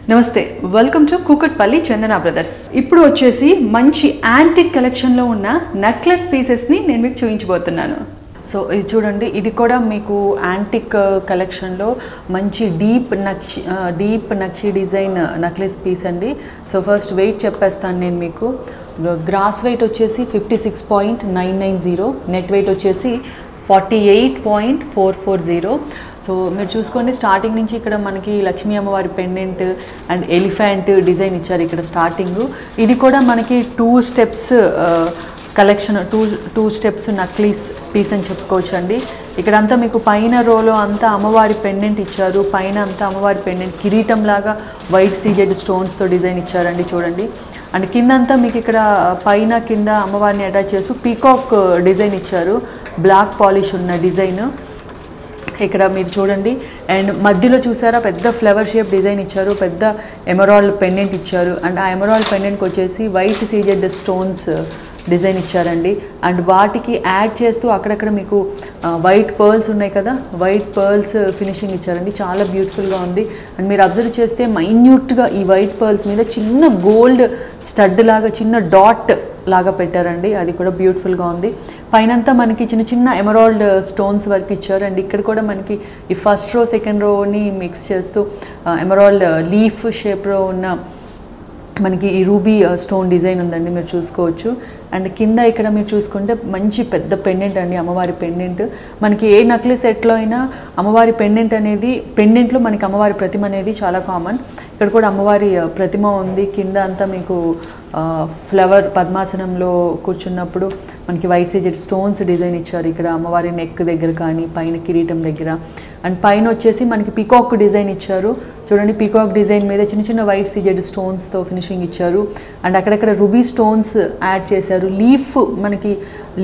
నమస్తే, welcome to Kukatpally Chandana brothers. ఇప్పుడు వచ్చేసి మంచి యాంటిక్ కలెక్షన్లో ఉన్న నెక్లెస్ పీసెస్ని నేను మీకు చూపించబోతున్నాను. సో ఇది చూడండి, ఇది కూడా మీకు యాంటిక్ కలెక్షన్లో మంచి డీప్ నక్షి డిజైన్ నెక్లెస్ పీస్ అండి. సో ఫస్ట్ వెయిట్ చెప్పేస్తాను నేను మీకు. గ్రాస్ వెయిట్ వచ్చేసి 56.990, నెట్ వెయిట్ వచ్చేసి 48.440. సో మీరు చూసుకోండి, స్టార్టింగ్ నుంచి ఇక్కడ మనకి లక్ష్మీ అమ్మవారి పెండెంట్ అండ్ ఎలిఫెంట్ డిజైన్ ఇచ్చారు ఇక్కడ స్టార్టింగ్. ఇది కూడా మనకి 2 steps collection, two steps necklace piece అని చెప్పుకోవచ్చు అండి. ఇక్కడంతా మీకు పైన రోలో అంతా అమ్మవారి పెండెంట్ ఇచ్చారు, పైన అంతా అమ్మవారి పెండెంట్ కిరీటం లాగా వైట్ సీజెడ్ స్టోన్స్తో డిజైన్ ఇచ్చారండి చూడండి. అండ్ కిందంతా మీకు ఇక్కడ పైన కింద అమ్మవారిని అటాచ్ చేస్తూ పీకాక్ డిజైన్ ఇచ్చారు, బ్లాక్ పాలిష్ ఉన్న డిజైన్ ఇక్కడ మీరు చూడండి. అండ్ మధ్యలో చూసారా పెద్ద ఫ్లవర్ షేప్ డిజైన్ ఇచ్చారు, పెద్ద ఎమరాల్డ్ పెండెంట్ ఇచ్చారు. అండ్ ఆ ఎమరాల్డ్ పెండెంట్కి వచ్చేసి వైట్ సీజెడ్ స్టోన్స్ డిజైన్ ఇచ్చారండి. అండ్ వాటికి యాడ్ చేస్తూ అక్కడక్కడ మీకు వైట్ పర్ల్స్ ఉన్నాయి కదా, వైట్ పర్ల్స్ ఫినిషింగ్ ఇచ్చారండి, చాలా బ్యూటిఫుల్గా ఉంది. అండ్ మీరు అబ్జర్వ్ చేస్తే మైన్యూట్గా ఈ వైట్ పర్ల్స్ మీద చిన్న గోల్డ్ స్టడ్ లాగా చిన్న డాట్ లాగా పెట్టారండి, అది కూడా బ్యూటిఫుల్గా ఉంది. పైనంతా మనకి చిన్న చిన్న ఎమరాల్డ్ స్టోన్స్ వర్క్ ఇచ్చారు. అండ్ ఇక్కడ కూడా మనకి ఈ ఫస్ట్ రో సెకండ్ రోని మిక్స్ చేస్తూ ఎమరాల్డ్ లీఫ్ షేప్లో ఉన్న మనకి ఈ రూబీ స్టోన్ డిజైన్ ఉందండి, మీరు చూసుకోవచ్చు. అండ్ కింద ఇక్కడ మీరు చూసుకుంటే మంచి పెద్ద పెండెంట్ అండి, అమ్మవారి పెండెంట్. మనకి ఏ నక్లెస్ సెట్లో అయినా అమ్మవారి పెండెంట్ అనేది, పెండెంట్లో మనకి అమ్మవారి ప్రతిమ అనేది చాలా కామన్. ఇక్కడ కూడా అమ్మవారి ప్రతిమ ఉంది. కింద అంతా మీకు ఫ్లవర్ పద్మాసనంలో కూర్చున్నప్పుడు మనకి వైట్ సీజెడ్ స్టోన్స్ డిజైన్ ఇచ్చారు ఇక్కడ అమ్మవారి నెక్ దగ్గర కానీ పైన కిరీటం దగ్గర. అండ్ పైన వచ్చేసి మనకి పీకాక్ డిజైన్ ఇచ్చారు చూడండి, పీకాక్ డిజైన్ మీద చిన్న చిన్న వైట్ సీజెడ్ స్టోన్స్తో ఫినిషింగ్ ఇచ్చారు. అండ్ అక్కడక్కడ రూబీ స్టోన్స్ యాడ్ చేశారు, లీఫ్ మనకి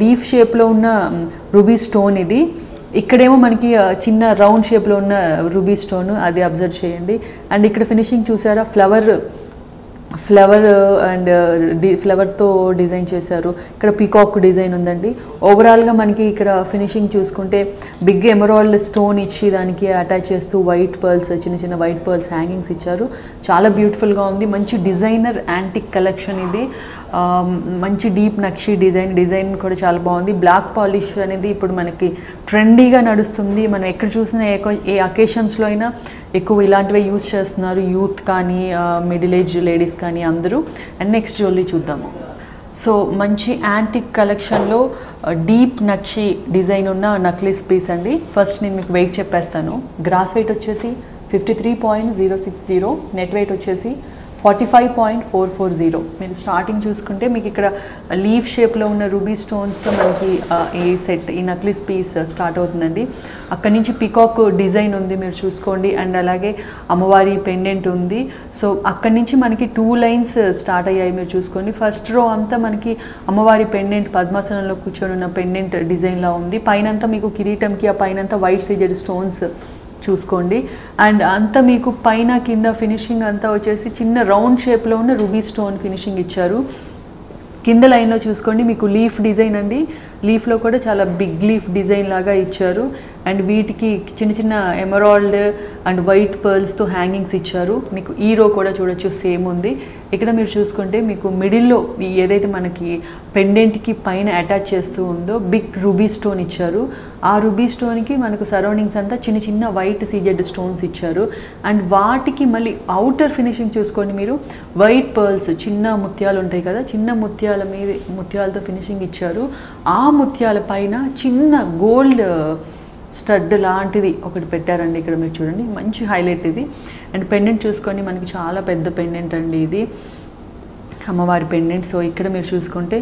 లీఫ్ షేప్లో ఉన్న రూబీ స్టోన్ ఇది. ఇక్కడేమో మనకి చిన్న రౌండ్ షేప్లో ఉన్న రూబీ స్టోన్, అది అబ్జర్వ్ చేయండి. అండ్ ఇక్కడ ఫినిషింగ్ చూసారా, ఫ్లవర్ అండ్ ఫ్లవర్తో డిజైన్ చేశారు. ఇక్కడ పీకాక్ డిజైన్ ఉందండి. ఓవరాల్గా మనకి ఇక్కడ ఫినిషింగ్ చూసుకుంటే బిగ్ ఎమరాల్డ్ స్టోన్ ఇచ్చి దానికి అటాచ్ చేస్తూ వైట్ పర్ల్స్, చిన్న చిన్న వైట్ పర్ల్స్ హ్యాంగింగ్స్ ఇచ్చారు, చాలా బ్యూటిఫుల్గా ఉంది. మంచి డిజైనర్ యాంటిక్ కలెక్షన్ ఇది. మంచి డీప్ నక్షి డిజైన్ కూడా చాలా బాగుంది. బ్లాక్ పాలిష్ అనేది ఇప్పుడు మనకి ట్రెండీగా నడుస్తుంది. మనం ఎక్కడ చూసినా ఏ అకేషన్స్లో అయినా ఎక్కువ ఇలాంటివే యూజ్ చేస్తున్నారు, యూత్ కానీ మిడిల్ ఏజ్ లేడీస్ కానీ అందరూ. అండ్ నెక్స్ట్ జ్యువెలరీ చూద్దాము. సో మంచి యాంటిక్ కలెక్షన్లో డీప్ నక్షి డిజైన్ ఉన్న నక్లెస్ పీస్ అండి. ఫస్ట్ నేను మీకు వెయిట్ చెప్పేస్తాను. గ్రాస్ వెయిట్ వచ్చేసి 53.060, నెట్ వెయిట్ వచ్చేసి 45.440. మీరు స్టార్టింగ్ చూసుకుంటే మీకు ఇక్కడ లీఫ్ షేప్లో ఉన్న రూబీ స్టోన్స్తో మనకి ఈ నక్లెస్ పీస్ స్టార్ట్ అవుతుందండి. అక్కడి నుంచి పీకాక్ డిజైన్ ఉంది, మీరు చూసుకోండి. అండ్ అలాగే అమ్మవారి పెండెంట్ ఉంది. సో అక్కడి నుంచి మనకి 2 లైన్స్ స్టార్ట్ అయ్యాయి, మీరు చూసుకోండి. ఫస్ట్ రో అంతా మనకి అమ్మవారి పెండెంట్ పద్మాసనంలో కూర్చొని ఉన్న పెండెంట్ డిజైన్లా ఉంది. పైనంతా మీకు కిరీటంకి ఆ పైనంతా వైట్ సీజెడ్ స్టోన్స్ చూసుకోండి. అండ్ అంతా మీకు పైన కింద ఫినిషింగ్ అంతా వచ్చేసి చిన్న రౌండ్ షేప్లో ఉన్న రూబీ స్టోన్ ఫినిషింగ్ ఇచ్చారు. కింద లైన్లో చూసుకోండి మీకు లీఫ్ డిజైన్ అండి, లీఫ్లో కూడా చాలా బిగ్ లీఫ్ డిజైన్ లాగా ఇచ్చారు. అండ్ వీటికి చిన్న చిన్న ఎమరాల్డ్ అండ్ వైట్ పర్ల్స్తో హ్యాంగింగ్స్ ఇచ్చారు. మీకు ఈ రో కూడా చూడొచ్చు, సేమ్ ఉంది. ఇక్కడ మీరు చూసుకుంటే మీకు మిడిల్లో ఏదైతే మనకి పెండెంట్కి పైన అటాచ్ చేస్తూ ఉందో బిగ్ రూబీ స్టోన్ ఇచ్చారు. ఆ రూబీ స్టోన్కి మనకు సరౌండింగ్స్ అంతా చిన్న చిన్న వైట్ సీజెడ్ స్టోన్స్ ఇచ్చారు. అండ్ వాటికి మళ్ళీ అవుటర్ ఫినిషింగ్ చూసుకోండి మీరు, వైట్ పర్ల్స్ చిన్న ముత్యాలు ఉంటాయి కదా, చిన్న ముత్యాల మీద ముత్యాలతో ఫినిషింగ్ ఇచ్చారు. ఆ ముత్యాల పైన చిన్న గోల్డ్ స్టడ్ లాంటిది ఒకటి పెట్టారండి ఇక్కడ, మీరు చూడండి, మంచి హైలైట్ ఇది. అండ్ పెండెంట్ చూసుకోండి, మనకి చాలా పెద్ద పెండెంట్ అండి ఇది, అమ్మవారి పెండెంట్. సో ఇక్కడ మీరు చూసుకుంటే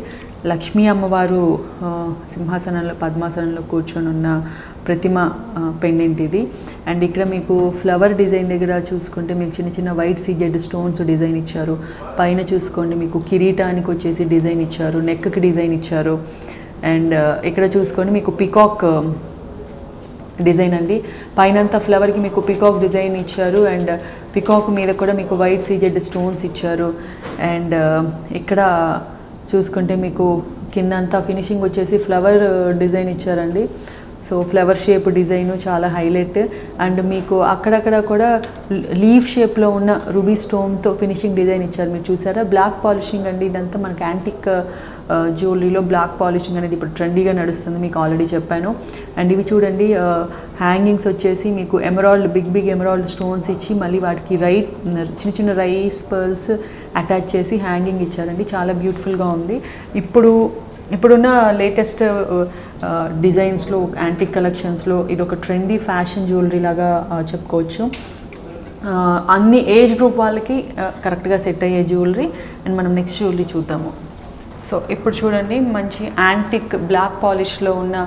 లక్ష్మీ అమ్మవారు సింహాసనంలో పద్మాసనంలో కూర్చొని ఉన్న ప్రతిమ పెండెంట్ ఇది. అండ్ ఇక్కడ మీకు ఫ్లవర్ డిజైన్ దగ్గర చూసుకుంటే మీకు చిన్న చిన్న వైట్ సీజెడ్ స్టోన్స్ డిజైన్ ఇచ్చారు. పైన చూసుకోండి మీకు కిరీటానికి వచ్చేసి డిజైన్ ఇచ్చారు, నెక్కి డిజైన్ ఇచ్చారు. అండ్ ఇక్కడ చూసుకోండి మీకు పీకాక్ డిజైన్ అండి, పైనంతా ఫ్లవర్కి మీకు పీకాక్ డిజైన్ ఇచ్చారు. అండ్ పీకాక్ మీద కూడా మీకు వైట్ సీజెడ్ స్టోన్స్ ఇచ్చారు. అండ్ ఇక్కడ చూసుకుంటే మీకు కింద అంతా ఫినిషింగ్ వచ్చేసి ఫ్లవర్ డిజైన్ ఇచ్చారండి. సో ఫ్లవర్ షేప్ డిజైన్ చాలా హైలైట్. అండ్ మీకు అక్కడక్కడ కూడా లీఫ్ షేప్లో ఉన్న రూబీ స్టోన్తో ఫినిషింగ్ డిజైన్ ఇచ్చారు. మీరు చూసారా, బ్లాక్ పాలిషింగ్ అండి. ఇదంతా మనకి యాంటిక్ జ్యువెలరీలో బ్లాక్ పాలిషింగ్ అనేది ఇప్పుడు ట్రెండీగా నడుస్తుంది, మీకు ఆల్రెడీ చెప్పాను. అండ్ ఇవి చూడండి, హ్యాంగింగ్స్ వచ్చేసి మీకు ఎమరాల్డ్, బిగ్ ఎమరాల్డ్ స్టోన్స్ ఇచ్చి మళ్ళీ వాటికి చిన్న చిన్న రైస్ పర్ల్స్ అటాచ్ చేసి హ్యాంగింగ్ ఇచ్చారండి. చాలా బ్యూటిఫుల్గా ఉంది. ఇప్పుడున్న లేటెస్ట్ డిజైన్స్లో, యాంటిక్ కలెక్షన్స్లో ఇది ఒక ట్రెండీ ఫ్యాషన్ జ్యువెలరీ లాగా చెప్పుకోవచ్చు. అన్ని ఏజ్ గ్రూప్ వాళ్ళకి కరెక్ట్గా సెట్ అయ్యే జ్యువెలరీ. అండ్ మనం నెక్స్ట్ జ్యువెలరీ చూద్దాము. సో ఇప్పుడు చూడండి, మంచి యాంటిక్ బ్లాక్ పాలిష్లో ఉన్న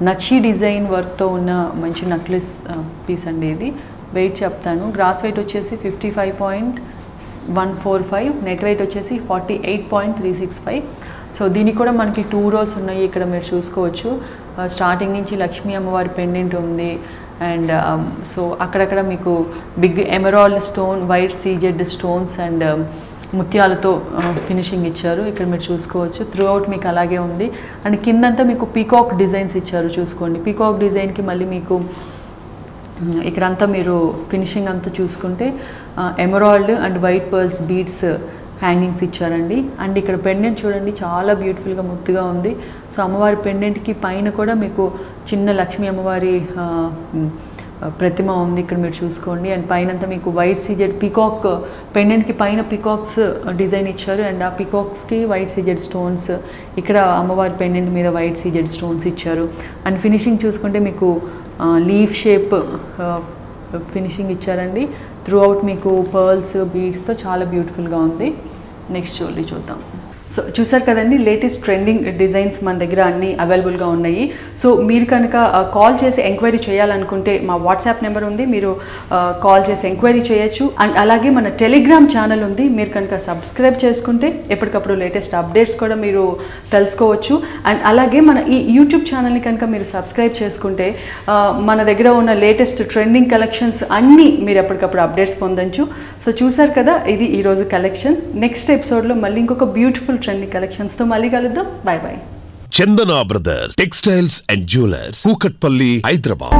నక్షి డిజైన్ వర్క్తో ఉన్న మంచి నక్లెస్ పీస్ అండి. ఇది వెయిట్ చెప్తాను. గ్రాస్ వెయిట్ వచ్చేసి 55.145, నెట్ వెయిట్ వచ్చేసి 48.365. సో దీనికి కూడా మనకి 2 rows ఉన్నాయి. ఇక్కడ మీరు చూసుకోవచ్చు, స్టార్టింగ్ నుంచి లక్ష్మీ అమ్మవారి పెండెంట్ ఉంది. అండ్ సో అక్కడక్కడ మీకు big emerald stone, white CZ stones and ముత్యాలతో ఫినిషింగ్ ఇచ్చారు. ఇక్కడ మీరు చూసుకోవచ్చు, త్రూ అవుట్ మీకు అలాగే ఉంది. అండ్ కిందంతా మీకు పీకాక్ డిజైన్స్ ఇచ్చారు. చూసుకోండి, పీకాక్ డిజైన్కి మళ్ళీ మీకు ఇక్కడంతా మీరు ఫినిషింగ్ అంతా చూసుకుంటే emerald and white pearls beads hangings ఇచ్చారండి. అండ్ ఇక్కడ పెండెంట్ చూడండి, చాలా బ్యూటిఫుల్గా ముద్దుగా ఉంది. సో అమ్మవారి పెండెంట్కి పైన కూడా మీకు చిన్న లక్ష్మీ అమ్మవారి ప్రతిమ ఉంది. ఇక్కడ మీరు చూసుకోండి. అండ్ పైనంతా మీకు వైట్ సీజెడ్ పీకాక్, పెండెంట్కి పైన పీకాక్స్ డిజైన్ ఇచ్చారు. అండ్ ఆ పీకాక్స్కి వైట్ సీజెడ్ స్టోన్స్, ఇక్కడ అమ్మవారి పెండెంట్ మీద వైట్ సీజెడ్ స్టోన్స్ ఇచ్చారు. అండ్ ఫినిషింగ్ చూసుకుంటే మీకు లీఫ్ షేప్ ఫినిషింగ్ ఇచ్చారండి. త్రూ అవుట్ మీకు పర్ల్స్, బీడ్స్తో చాలా బ్యూటిఫుల్గా ఉంది. నెక్స్ట్ జ్యువెలరీ చూద్దాం. సో చూసారు కదండి, లేటెస్ట్ ట్రెండింగ్ డిజైన్స్ మన దగ్గర అన్నీ అవైలబుల్గా ఉన్నాయి. సో మీరు కనుక కాల్ చేసి ఎంక్వైరీ చేయాలనుకుంటే మా వాట్సాప్ నెంబర్ ఉంది, మీరు కాల్ చేసి ఎంక్వైరీ చేయొచ్చు. అండ్ అలాగే మన టెలిగ్రామ్ ఛానల్ ఉంది, మీరు కనుక సబ్స్క్రైబ్ చేసుకుంటే ఎప్పటికప్పుడు లేటెస్ట్ అప్డేట్స్ కూడా మీరు తెలుసుకోవచ్చు. అండ్ అలాగే మన ఈ యూట్యూబ్ ఛానల్ని కనుక మీరు సబ్స్క్రైబ్ చేసుకుంటే మన దగ్గర ఉన్న లేటెస్ట్ ట్రెండింగ్ కలెక్షన్స్ అన్నీ మీరు ఎప్పటికప్పుడు అప్డేట్స్ పొందొచ్చు. సో చూసారు కదా, ఇది ఈరోజు కలెక్షన్. నెక్స్ట్ ఎపిసోడ్లో మళ్ళీ ఇంకొక బ్యూటిఫుల్ ట్రెండింగ్ కలెక్షన్స్ తో మళ్ళీ కలుద్దాం. By by. Chandana brothers textiles and jewellers, Kukatpally, Hyderabad.